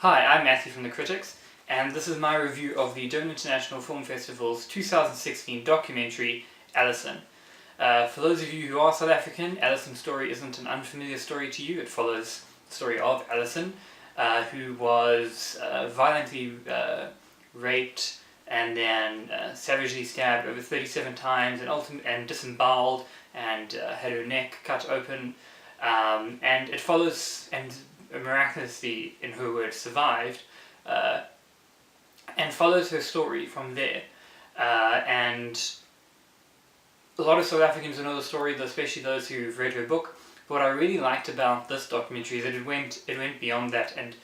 Hi, I'm Matthew from The Critics, and this is my review of the Durban International Film Festival's 2016 documentary, Alison. For those of you who are South African, Alison's story isn't an unfamiliar story to you. It follows the story of Alison, who was violently raped and then savagely stabbed over 37 times and disemboweled and had her neck cut open. And it follows, and miraculously, in her words, survived, and follows her story from there. And a lot of South Africans know the story, especially those who've read her book. But what I really liked about this documentary is that it went beyond that, and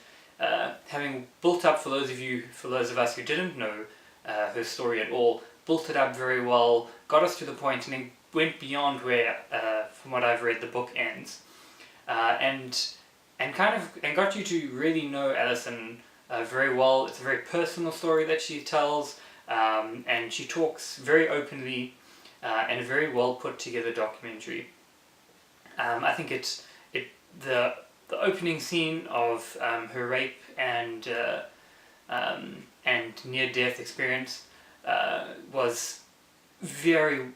having built up, for those of us who didn't know her story at all, built it up very well, got us to the point, and then went beyond where, from what I've read, the book ends, and got you to really know Alison very well. It's a very personal story that she tells, and she talks very openly, and a very well put together documentary. I think the opening scene of her rape and near death experience was very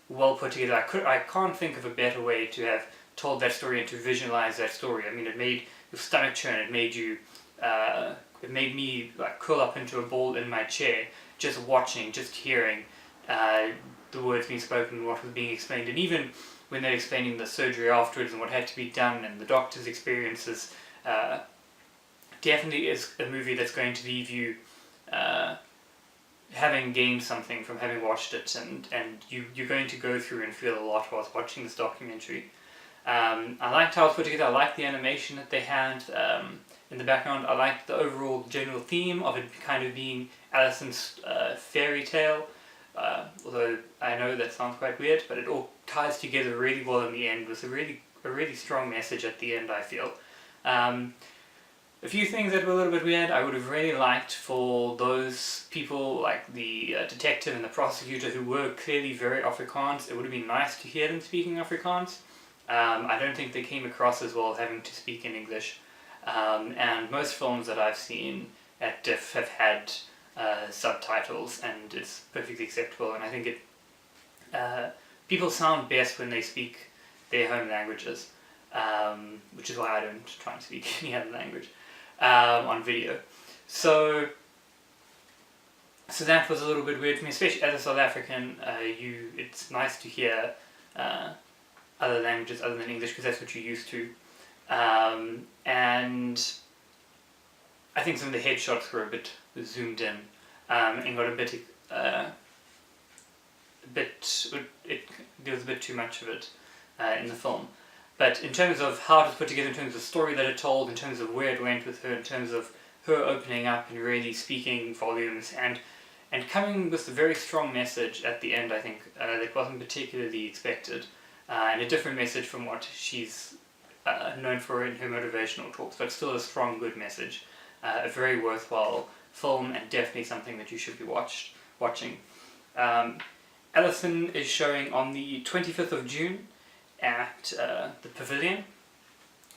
well put together. I can't think of a better way to have told that story and to visualize that story. I mean, it made your stomach churn. It made me like curl up into a ball in my chair, just watching, just hearing the words being spoken, what was being explained, and even when they're explaining the surgery afterwards and what had to be done and the doctor's experiences. Definitely is a movie that's going to leave you having gained something from having watched it, and you're going to go through and feel a lot whilst watching this documentary. I liked how it was put together. I liked the animation that they had in the background. I liked the overall general theme of it kind of being Alison's fairy tale, although I know that sounds quite weird, but it all ties together really well in the end with a really strong message at the end, I feel. A few things that were a little bit weird. I would have really liked for those people, like the detective and the prosecutor, who were clearly very Afrikaans. It would have been nice to hear them speaking Afrikaans. I don't think they came across as well having to speak in English. And most films that I've seen at DIFF have had subtitles, and it's perfectly acceptable. And I think people sound best when they speak their home languages, which is why I don't try and speak any other language on video. So that was a little bit weird for me, especially as a South African. It's nice to hear other languages other than English, because that's what you're used to. And I think some of the headshots were a bit zoomed in, and got there was a bit too much of it in the film. But in terms of how it was put together, in terms of the story that it told, in terms of where it went with her, in terms of her opening up and really speaking volumes, and coming with a very strong message at the end, I think, that wasn't particularly expected, and a different message from what she's known for in her motivational talks, but still a strong, good message. A very worthwhile film, and definitely something that you should be watching. Alison is showing on the 25th of June at the Pavilion.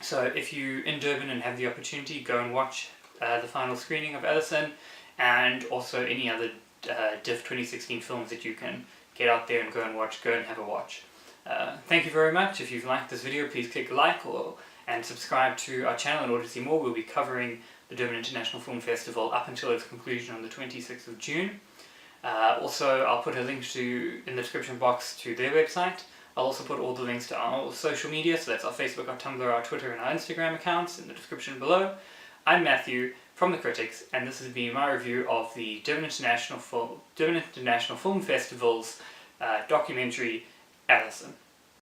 So if you're in Durban and have the opportunity, go and watch the final screening of Alison, and also any other DIFF 2016 films that you can get out there and go and have a watch. Thank you very much. If you've liked this video, please click like and subscribe to our channel in order to see more. We'll be covering the Durban International Film Festival up until its conclusion on the 26th of June. Also, I'll put a link in the description box to their website. I'll also put all the links to our social media, so that's our Facebook, our Tumblr, our Twitter, and our Instagram accounts in the description below. I'm Matthew from The Critics, and this has been my review of the Durban International Film Festival's documentary, Alison.